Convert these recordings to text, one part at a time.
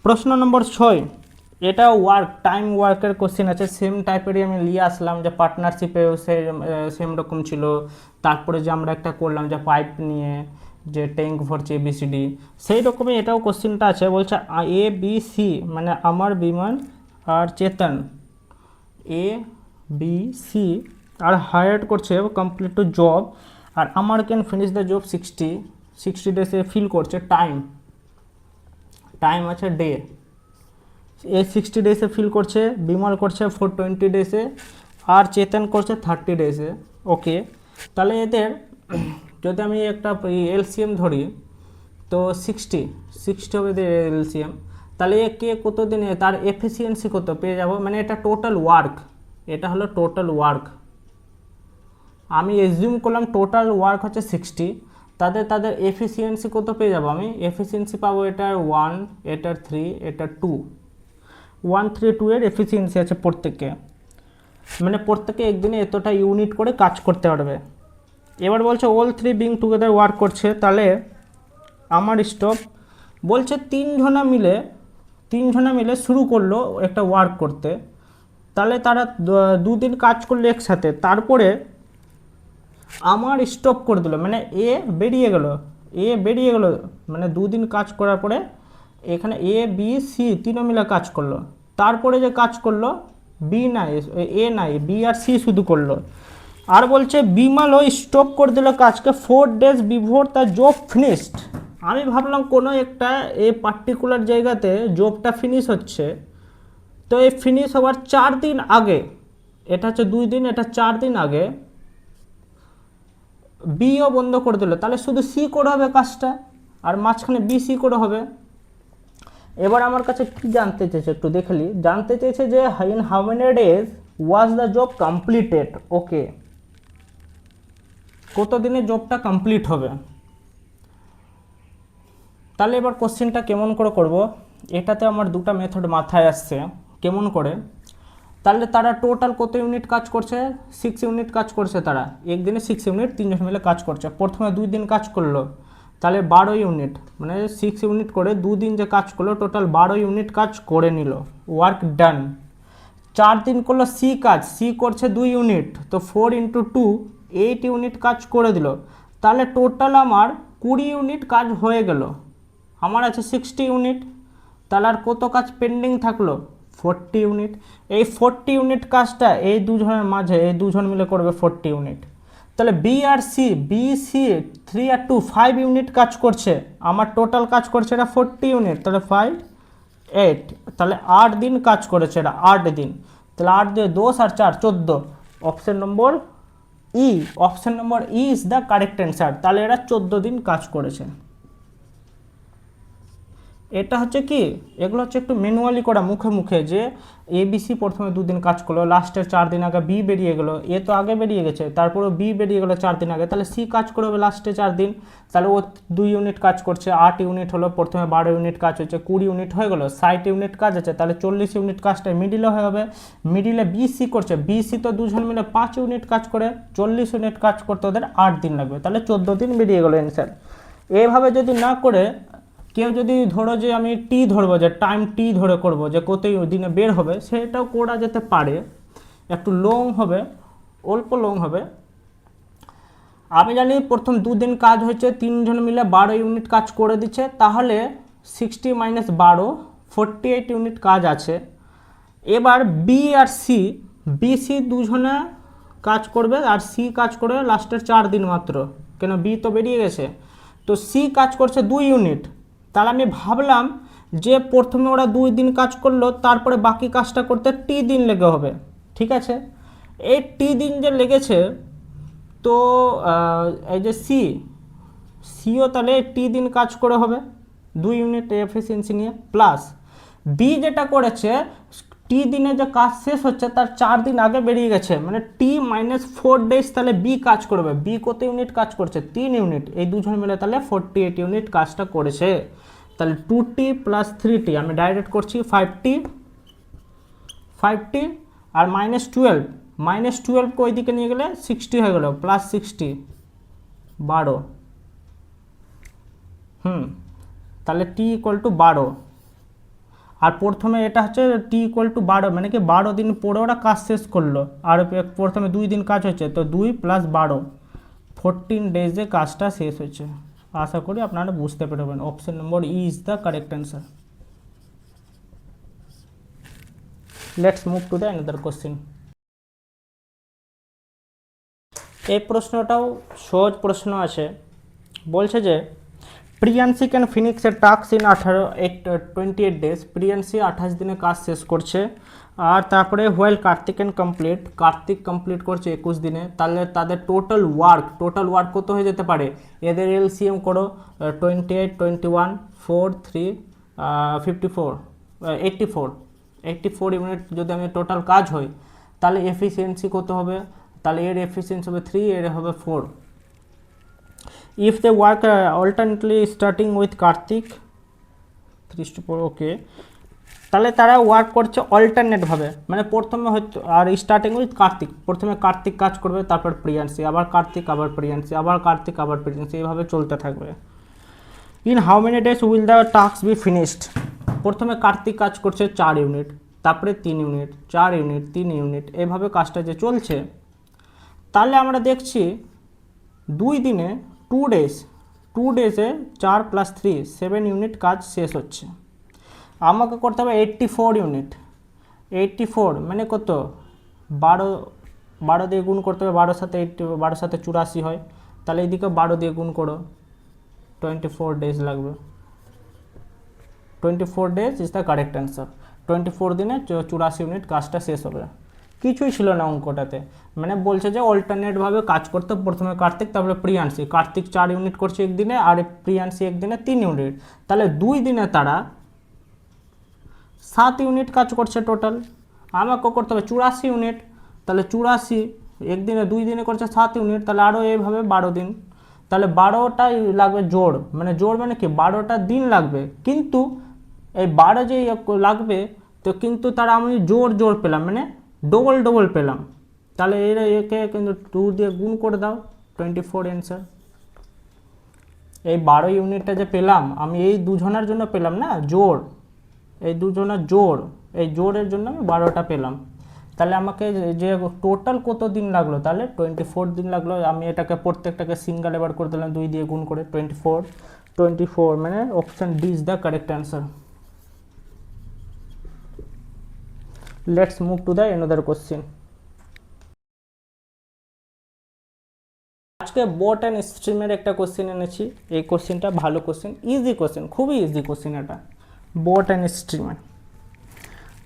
প্রশ্ন নম্বর 6, এটা টাইম ওয়ার্কের কোশ্চেন আছে, সেম টাইপেরই আমি নিয়ে আসলাম, যে পার্টনারশিপেও সেম রকম ছিল। তারপরে যে আমরা একটা করলাম যে পাইপ নিয়ে, যে ট্যাঙ্ক ভরছে ABCD, সেই রকমই এটাও কোশ্চেনটা আছে। বলছে ABC মানে আমার বিমান আর চেতন, ABC আর হায়ার করছে কমপ্লিট টু জব, আর আমার ক্যান ফিনিশ দ্য জব 60 ডেসে ফিল করছে। টাইম আছে ডে, এ 60 ডেসে ফিল করছে, বিমল করছে 420 ডেসে, আর চেতন করছে 30 ডেসে। ওকে, তাহলে এদের যদি আমি একটা এলসিএম ধরি, তো 60 হবে এদের এলসিএম। তাহলে এ কে কত দিনে, তার এফিসিয়েন্সি কত পেয়ে যাব, মানে এটা টোটাল ওয়ার্ক, এটা হলো টোটাল ওয়ার্ক। আমি এজিউম করলাম টোটাল ওয়ার্ক হচ্ছে 60, তাদের এফিসিয়েন্সি কত পেয়ে যাব, আমি এফিসিয়েন্সি পাবো এটার 1, এটার 3, এটার 2, 1, 3, 2 এর এফিসিয়েন্সি আছে প্রত্যেকে, মানে প্রত্যেকে একদিনে এতটা ইউনিট করে কাজ করতে পারবে। এবার বলছে অল 3 বিং টুগেদার ওয়ার্ক করছে, তাহলে আমার স্টপ বলছে তিনজনা মিলে শুরু করলো একটা ওয়ার্ক করতে, তাহলে তারা 2 দিন কাজ করলো একসাথে, তারপরে আমার স্টপ করে দিল, মানে এ বেরিয়ে গেল, মানে 2 দিন কাজ করার পরে এখানে ABC তিনও মিলে কাজ করলো, তারপরে যে কাজ করলো এ নাই বি আর সি শুধু করলো। আর বলছে বিমালও স্টপ করে দিল কাজকে 4 days before the job finished. আমি ভাবলাম কোনো একটা এই পার্টিকুলার জায়গাতে জবটা ফিনিশ হচ্ছে, তো এই ফিনিশ হওয়ার 4 দিন আগে, এটা হচ্ছে 2 দিন, এটা 4 দিন আগে বিও বন্ধ করে দিল, তাহলে শুধু সি করে হবে কাজটা, আর মাঝখানে BC করে হবে। এবার আমার কাছে কি জানতে চেয়েছে একটু দেখলি, জানতে চেয়েছে যে in how many days was the job completed. Okay, কত দিনে জবটা কমপ্লিট হবে। তাহলে এবার কোশ্চেনটা কেমন করে করব, এটাতে আমার দুটো মেথড মাথায় আসছে কেমন করে। তাহলে তারা টোটাল কত ইউনিট কাজ করছে, 6 ইউনিট কাজ করছে, তারা একদিনে 6 ইউনিট তিনজন মিলে কাজ করছে। প্রথমে 2 দিন কাজ করলো, তাহলে 12 ইউনিট, মানে 6 ইউনিট করে 2 দিন যে কাজ করলো, টোটাল 12 ইউনিট কাজ করে নিল, ওয়ার্ক ডান। 4 দিন করলো সি করছে 2 ইউনিট, তো 4 × 2 8 ইউনিট কাজ করে দিল, তাহলে টোটাল আমার 20 ইউনিট কাজ হয়ে গেল, আমার আছে 60 ইউনিট। তাহলে আর কত কাজ পেন্ডিং থাকলো, 40 ইউনিট। এই 40 ইউনিট কাজটা এই দুজনের মাঝে, এই দুজন মিলে করবে 40 ইউনিট। তাহলে BC 3 আর 2 5 ইউনিট কাজ করছে, আমার টোটাল কাজ করছে এটা 40 ইউনিট, তাহলে 5, 8, তাহলে 8 দিন কাজ করেছে এটা, 8 দিন। তাহলে 8 দিয়ে 10 আর 4, 14। Option number E is the correct answer. তাহলে এরা 14 দিন কাজ করেছে। এটা হচ্ছে কি, এগুলো হচ্ছে একটু ম্যানুয়ালি করা, মুখে যে ABC প্রথমে 2 দিন কাজ করলো, লাস্টের 4 দিন আগে B বেরিয়ে গেলো, এ তো আগে বেরিয়ে গেছে, তারপরে B বেরিয়ে গেলো 4 দিন আগে, তাহলে C কাজ করবে লাস্টে 4 দিন, তাহলে ও 2 ইউনিট কাজ করছে, 8 ইউনিট হলো, প্রথমে 12 ইউনিট কাজ হচ্ছে, 20 ইউনিট হয়ে গেলো, 60 ইউনিট কাজ আছে, তাহলে 40 ইউনিট কাজটা মিডিলে হয়ে হবে। মিডিলে BC করছে, BC তো দুজন মিলে 5 ইউনিট কাজ করে, 40 ইউনিট কাজ করতে ওদের 8 দিন লাগবে, তাহলে 14 দিন বেরিয়ে গেলো অ্যান্সার। এভাবে যদি না করে কেউ যদি ধরো যে আমি ধরবো, যে টাইম ধরে করব, যে কত দিনে বের হবে, সেটাও করা যেতে পারে, একটু লং হবে, অল্প লং হবে। আমি জানি প্রথম 2 দিন কাজ হচ্ছে, 3 জন মিলে 12 ইউনিট কাজ করে দিচ্ছে, তাহলে 60 - 12 48 ইউনিট কাজ আছে। এবার বি আর সি দুজনে কাজ করবে, আর সি কাজ করবে লাস্টের 4 দিন মাত্র, কেন বি তো বেরিয়ে গেছে, তো সি কাজ করছে 2 ইউনিট। তাহলে আমি ভাবলাম যে প্রথমে ওরা 2 দিন কাজ করলো, তারপরে বাকি কাজটা করতে দিন লেগে হবে, ঠিক আছে। এই দিন যে লেগেছে, তো এই যে সিও তাহলে দিন কাজ করে হবে 2 ইউনিট এফিসিয়েন্সি নিয়ে, প্লাস বি যেটা করেছে দিনে যে কাজ শেষ হচ্ছে তার 4 দিন আগে বেরিয়ে গেছে, মানে -4 ডেজ, তাহলে বি কাজ করবে। বি কত ইউনিট কাজ করছে, 3 ইউনিট, এই দুজন মিলে তাহলে 48 ইউনিট কাজটা করেছে। তাহলে 2T + 3T, আমি ডাইরেক্ট করছি 5T আর -12 ওই দিকে নিয়ে গেলে 60 হয়ে গেল, +60 12, তাহলে T = 12, আর প্রথমে এটা হচ্ছে টি ইকুয়াল টু 12, মানে কি 12 দিন পরে ওরা কাজ শেষ করলো, আর প্রথমে 2 দিন কাজ হচ্ছে, তো 2 + 12 14 ডেজে কাজটা শেষ হয়েছে। আশা করি আপনারা বুঝতে পারবেন। Option number E is the correct answer. Let's move to the another question. এই প্রশ্নটাও সহজ প্রশ্ন আছে। বলছে যে Priyanshi can finish a task in 28 days. Priyanshi 28 দিনে কাজ শেষ করছে। আর তারপরে while Kartik can complete, Kartik complete করছে 21 দিনে। তাহলে তাদের টোটাল ওয়ার্ক কত হয়ে যেতে পারে? এদের এলসিএম করো, 28, 21, 4, 3, 54, 84 ইউনিট যদি আমি টোটাল কাজ হয়, তাহলে এফিসিয়েন্সি কত হবে? তাহলে এর এফিসিয়েন্সি হবে 3, এর হবে 4। If they work alternately starting with Kartik 3:4, okay, তাহলে তারা ওয়ার্ক করছে অল্টারনেটভাবে, মানে প্রথমে হয়তো আর স্টার্টিং উইথ কার্তিক, প্রথমে কার্তিক কাজ করবে, তারপর প্রিয়ান্সি, আবার কার্তিক, আবার প্রিয়ান্সি, আবার কার্তিক, আবার প্রিয়ান্সি, এইভাবে চলতে থাকবে। In how many days will the task be finished? প্রথমে কার্তিক কাজ করছে 4 ইউনিট, তারপরে 3 ইউনিট, 4 ইউনিট, 3 ইউনিট, এভাবে কাজটা যে চলছে, তাহলে আমরা দেখছি 2 দিনে 2 ডেজে 4 + 3 7 ইউনিট কাজ শেষ হচ্ছে। আমাকে করতে হবে 84 ইউনিট। 84 মানে কত? 12 দিয়ে গুণ করতে হবে, 12 সাথে 84 হয়, তাহলে এইদিকে 12 দিয়ে গুণ করো, 24 ডেজ লাগবে। 24 days is the correct answer. 24 দিনে 84 ইউনিট কাজটা শেষ হবে। কিছুই ছিল না অঙ্কটাতে, মানে বলছে যে অল্টারনেটভাবে কাজ করতে, প্রথমে কার্তিক, তারপরে প্রিয়ান্সি। কার্তিক 4 ইউনিট করছে একদিনে, আর প্রিয়ান্সি একদিনে 3 ইউনিট, তাহলে 2 দিনে তারা 7 ইউনিট কাজ করছে টোটাল। আমাকে করতে হবে 84 ইউনিট, তাহলে 84 একদিনে, 2 দিনে করছে 7 ইউনিট, তাহলে আরও এইভাবে 12 দিন, তাহলে 12টাই লাগবে জোড়, মানে জোড় মানে কি 12টা দিন লাগবে। কিন্তু এই 12 যে লাগবে, তো কিন্তু তারা আমি জোড় পেলাম, মানে ডবল পেলাম, তাহলে একে কিন্তু 2 দিয়ে গুণ করে দাও, 24 অ্যান্সার। এই 12 ইউনিটটা যে পেলাম আমি এই দুজনের জন্য পেলাম না, জোড়, এই দুজনের জোড়, এই জোড়ের জন্য আমি 12টা পেলাম। তাহলে আমাকে যে টোটাল কত দিন লাগলো? তাহলে 24 দিন লাগলো। আমি এটাকে প্রত্যেকটাকে সিঙ্গেল এবার করে দিলাম 2 দিয়ে গুণ করে, 24, মানে option D is the correct answer. Let's move to the another question. আজকে বোট অ্যান্ড স্ট্রিমের একটা কোশ্চেন এনেছি। এই কোশ্চেনটা ভালো কোশ্চেন, ইজি কোশ্চেন, খুবই ইজি কোশ্চেন এটা। বোট অ্যান্ড স্ট্রিমের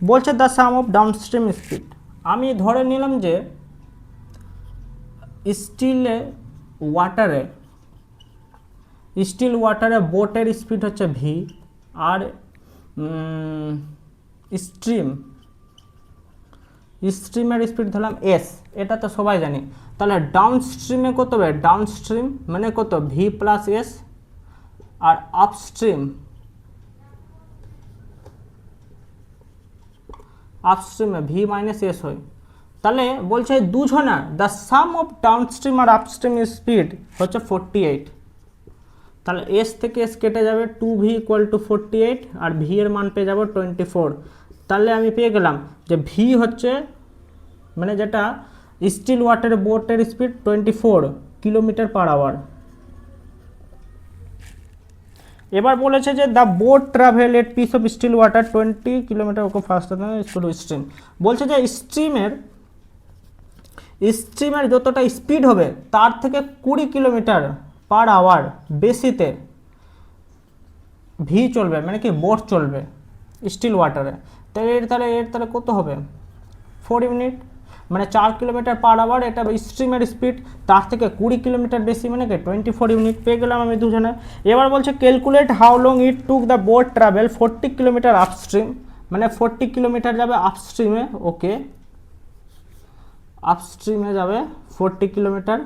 বলছে the sum of downstream speed. আমি ধরে নিলাম যে স্টিল ওয়াটারে বোটের স্পিড হচ্ছে ভি, আর স্ট্রিমের স্পিড ধরলাম এস, এটা তো সবাই জানি। তাহলে ডাউনস্ট্রিমে কত হবে? ডাউনস্ট্রিম মানে কত? ভি + এস, আর আপস্ট্রিমে ভি - এস হয়। তাহলে বলছে দুজনার দ্য সাম অফ ডাউনস্ট্রিম আর আপস্ট্রিম স্পিড হচ্ছে 48। তাহলে এস থেকে এস কেটে যাবে, 2v = 48, আর ভি এর মান পেয়ে যাবো 24। তাহলে আমি পেয়ে গেলাম যে ভি হচ্ছে, মানে যেটা স্টিল ওয়াটারের বোটের স্পিড 24 কিলোমিটার/আওয়ার। এবার বলেছে যে the boat travel at pace of still water 20 kilometre faster than stream. বলছে যে স্ট্রিমের যতটা স্পিড হবে তার থেকে 20 কিলোমিটার/আওয়ার বেশিতে ভি চলবে, মানে কি বোট চলবে স্টিল ওয়াটারে। তাহলে কত হবে? 4 ইউনিট, মানে 4 কিলোমিটার/আওয়ার, এটা স্ট্রিমের স্পিড, তার থেকে 20 কিলোমিটার বেশি, মানে কি 24 ইউনিট পেয়ে গেলাম আমি দুজনে। এবার বলছে calculate how long it took the boat travel 40 kilometre upstream, মানে 40 কিলোমিটার যাবে আপস্ট্রিমে, ওকে, আপস্ট্রিমে যাবে 40 কিলোমিটার,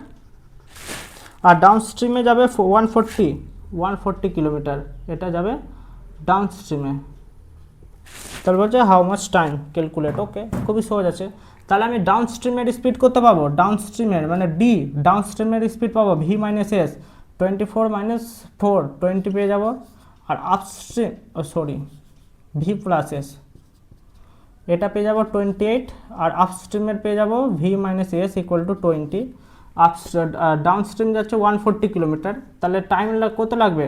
আর ডাউনস্ট্রিমে যাবে 140 কিলোমিটার, এটা যাবে ডাউনস্ট্রিমে। তাহলে বলছে হাউ মাচ টাইম ক্যালকুলেট, ওকে, খুবই সহজ আছে। তাহলে আমি ডাউনস্ট্রিমের স্পিড কত পাবো? ডাউনস্ট্রিমের মানে ডি, ডাউনস্ট্রিমের স্পিড পাবো ভি - এস, 24 - 4 20 পেয়ে যাবো। আর আপস্ট্রিম ভি প্লাস এস, এটা পেয়ে যাবো 28, আর আপস্ট্রিমের পেয়ে যাবো V minus S equal to 20, down stream যাচ্ছে 140 কিলোমিটার, তাহলে টাইম কত লাগবে?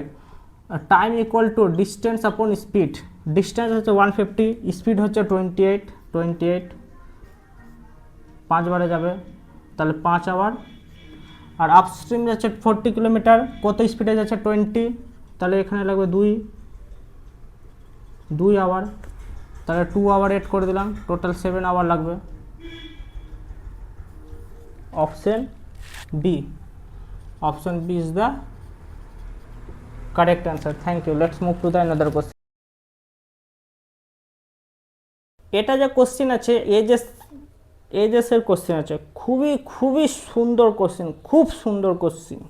টাইম ইকুয়াল টু ডিস্টেন্স আপন স্পিড, ডিস্টেন্স হচ্ছে 150, স্পিড হচ্ছে 28, 5 বারে যাবে, তাহলে 5 আওয়ার। আর আপস্ট্রিম যাচ্ছে 40 কিলোমিটার, কত স্পিডে যাচ্ছে? 20, তাহলে এখানে লাগবে 2 আওয়ার, তাহলে 2 আওয়ার এড করে দিলাম, টোটাল 7 আওয়ার লাগবে। Option B, option B is the correct answer. Thank you. Let's move to the another question. এটা যে কোশ্চেন আছে এজেসের কোশ্চেন আছে, খুবই সুন্দর কোশ্চেন, খুব সুন্দর কোশ্চেন।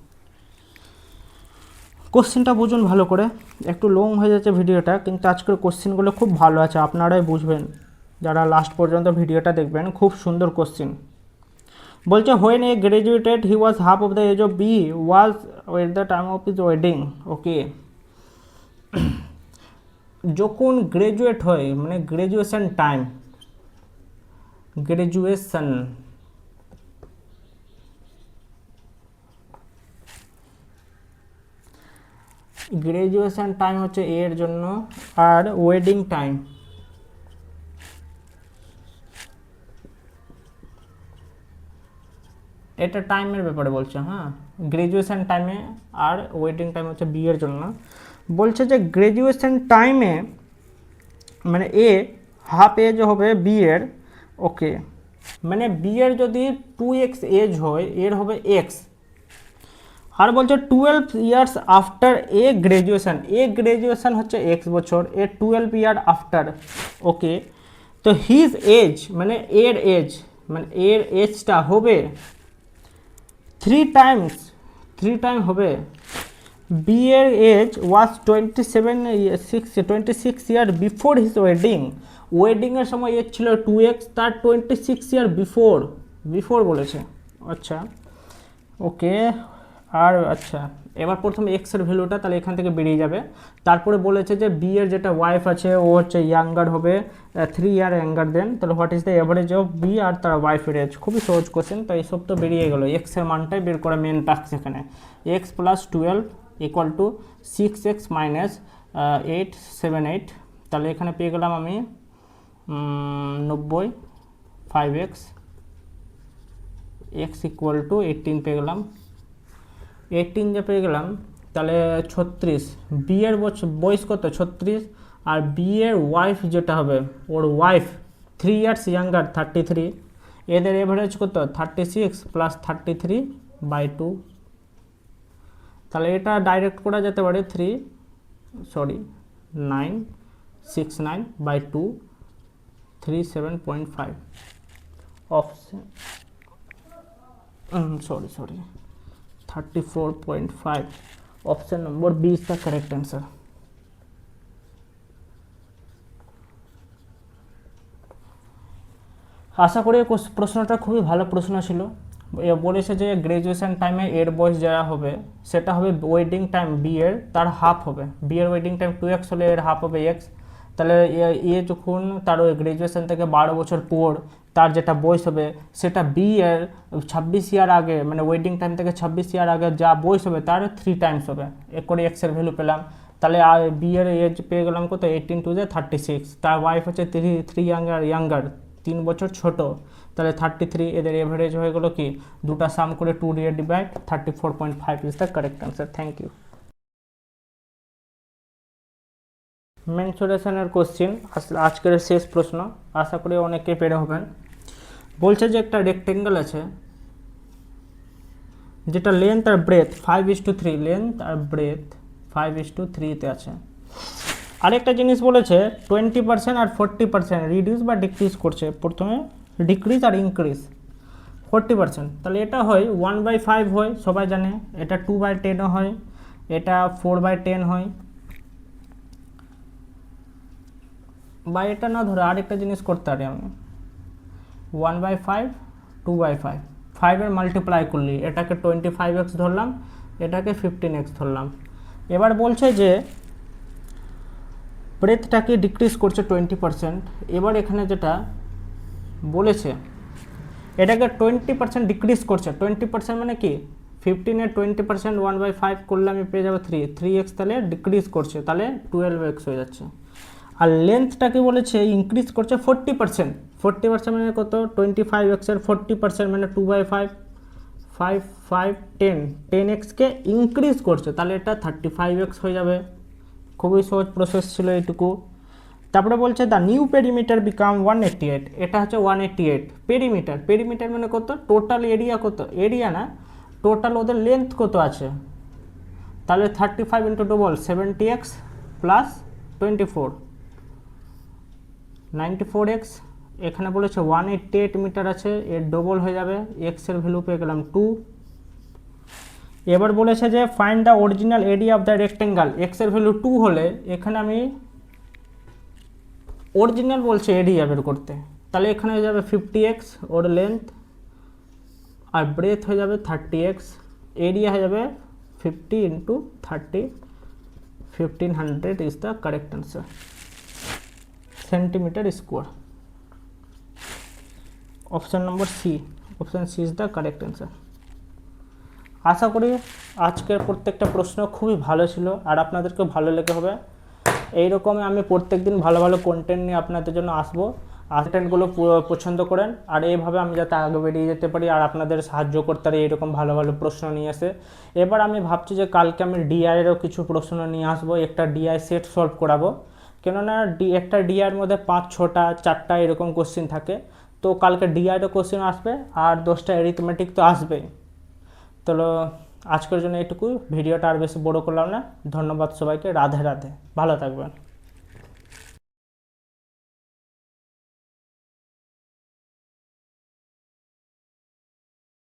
কোশ্চেনটা বুঝুন ভালো করে, একটু লং হয়ে যাচ্ছে ভিডিওটা, কিন্তু আজকের কোশ্চেনগুলো খুব ভালো আছে, আপনারাই বুঝবেন যারা লাস্ট পর্যন্ত ভিডিওটা দেখবেন। খুব সুন্দর কোশ্চেন। বলছে when A graduated he was half of the age of B was at the time of his wedding. Okay, যখন গ্রাজুয়েট হয় মানে গ্রাজুয়েশন টাইম, গ্রাজুয়েশন টাইম হচ্ছে এর জন্য, আর ওয়েডিং টাইম এটা টাইমের ব্যাপারে বলছে। হ্যাঁ, গ্রাজুয়েশন টাইমে আর ওয়েডিং টাইম হচ্ছে বি এর জন্য। বলছে যে গ্রাজুয়েশন টাইমে মানে এ হাফ এজ হবে বি এর। ওকে, মানে বি এর যদি 2x এজ হয়, এর হবে এক্স। আর বলছে 12 ইয়ার্স আফটার এ গ্রাজুয়েশন হচ্ছে এক্স বছর, এ 12 ইয়ার আফটার। ওকে, তো হিজ এজ মানে এর এজটা হবে 3 টাইম হবে। বি এর age was 26 year before his ওয়েডিংয়ের সময় এজ ছিল 2x, তার 26 ইয়ার বিফোর বলেছে। আচ্ছা, ওকে, আর আচ্ছা এবার প্রথমে এক্সের ভ্যালুটা তাহলে এখান থেকে বেরিয়ে যাবে। তারপরে বলেছে যে বি এর যেটা ওয়াইফ আছে ও হচ্ছে ইয়াঙ্গার হবে 3 ইয়ার ইয়াঙ্গার দেন, তাহলে what is the average of B আর তার ওয়াইফের এজ। খুবই সহজ কোশ্চেন, তো এইসব তো বেরিয়ে গেলো। এক্সের মানটাই বের করা মেন টাস্ক এখানে। X plus 12 equal to 6x minus 878, তাহলে এখানে পেয়ে গেলাম আমি 90, 5x, x ইকুয়াল টু 18 পেয়ে গেলাম। 18 যে পেয়ে গেলাম, তাহলে 36, বি এর বয়স কত? 36, আর বি এর ওয়াইফ যেটা হবে, ওর ওয়াইফ 3 ইয়ার্স ইয়াঙ্গার 33, এদের এভারেজ কত? 36 প্লাস 33/2। তাহলে এটা ডাইরেক্ট করা যেতে পারে 969/2, 37.5। Option 34.5, option number B is the correct answer. আশা করি প্রশ্নটা খুবই ভালো প্রশ্ন ছিল। বলেছে যে গ্রাজুয়েশন টাইমে এর বয়স যারা হবে সেটা হবে ওয়েডিং টাইম বি এর, তার হাফ হবে। বি এর ওয়েডিং টাইম 2x হলে এর হাফ হবে x। তাহলে এ যখন তার ওই গ্রাজুয়েশন থেকে 12 বছর পর তার যেটা বয়স হবে সেটা বি এর 26 ইয়ার আগে, মানে ওয়েডিং টাইম থেকে 26 ইয়ার আগে যা বয়স হবে তার 3 টাইমস হবে। এক করে এক্সের ভ্যালু পেলাম। তাহলে বি এর এজ পেয়ে গেলাম কত? 18 টু 36, তার ওয়াইফ হচ্ছে 3 ইয়াঙ্গার 3 বছর ছোট, তাহলে 33। এদের এভারেজ হয়ে গেল কি, দুটা সাম করে 2 দিয়ে divide, 34.5 is the correct answer. Thank you. মেনসুরেশনের কোশ্চেন আজকের শেষ প্রশ্ন, আশা করি অনেকে পেরে হবেন। বলছে যে একটা রেক্টেঙ্গেল আছে যেটা লেন্থ আর ব্রেথ 5:3, লেন্থ আর ব্রেথ 5:3-তে আছে। আরেকটা জিনিস বলেছে 20% আর 40% রিডিউস বা ডিক্রিজ করছে। প্রথমে ডিক্রিজ আর ইনক্রিজ 40%, তাহলে এটা হয় 1/5 হয়, সবাই জানে। এটা 2/10 হয়, এটা 4/10 হয়। বা এটা না ধরে আরেকটা জিনিস করতে পারি আমি, 1/5, 2/5, 5 এর মাল্টিপ্লাই করলি এটাকে 25x ধরলাম, এটাকে 15x ধরলাম। এবার বলছে যে ব্রেথটাকে ডিক্রিজ করছে 20%। এবার এখানে যেটা বলেছে এটাকে 20% ডিক্রিজ করছে। 20% মানে কি, 15-এর 20% 1/5 করলে আমি পেয়ে যাবো 3x, তাহলে ডিক্রিজ করছে, তাহলে 12x হয়ে যাচ্ছে। আর লেন্থটাকে বলেছে ইনক্রিজ করছে 40%। 40% মানে কত, 25x-এর 40% মানে 2/5, 5 5 10, 10x-কে ইনক্রিজ করছে, তাহলে এটা 35x হয়ে যাবে। খুবই সহজ প্রসেস ছিল এইটুকু। তারপরে বলছে দ্য নিউ পেরিমিটার বিকাম 188, এটা হচ্ছে 188 পেরিমিটার। পেরিমিটার মানে কত, টোটাল এরিয়া কত, এরিয়া না, টোটাল ওদের লেন্থ কত আছে, তাহলে 35 into double 70x plus 24 94x। এখানে বলেছে 188 মিটার আছে, এর ডবল হয়ে যাবে, এক্সের ভ্যালু পেয়ে গেলাম 2। এবার বলেছে যে find the original area of the rectangle, এক্সের ভ্যালু 2 হলে এখানে আমি অরিজিনাল বলছে এরিয়া বের করতে, তাহলে এখানে হয়ে যাবে 50x ওর লেন্থ, আর ব্রেথ হয়ে যাবে 30x, এরিয়া হয়ে যাবে 50 into 30, 1500 is the correct answer, centimetre square. Option number C, option C is the correct answer. আশা করি আজকের প্রত্যেকটা প্রশ্ন খুবই ভালো ছিল আর আপনাদেরকে ভালো লেগে হবে। এইরকমই আমি প্রত্যেক দিন ভালো ভালো কন্টেন্ট নিয়ে আপনাদের জন্য আসবো। কন্টেন্টগুলো পছন্দ করেন, আর এইভাবে আমি যাতে আগে বেরিয়ে যেতে পারি আর আপনাদের সাহায্য করতে পারি এইরকম ভালো ভালো প্রশ্ন নিয়ে আসে। এবার আমি ভাবছি যে কালকে আমি ডিআইয়েরও কিছু প্রশ্ন নিয়ে আসবো, একটা ডিআই সেট সলভ করাবো, কেননা একটা ডিআইয়ের মধ্যে 5-6টা 4টা এরকম কোশ্চেন থাকে। তো কালকে ডিআইয়েরও কোশ্চেন আসবে আর 10টা অ্যারিথমেটিক তো আসবেই। তো আজকের জন্য এইটুকু, ভিডিওটা আর বেশি বড় করলাম না। ধন্যবাদ সবাইকে, রাধে রাধে, ভালো থাকবেন।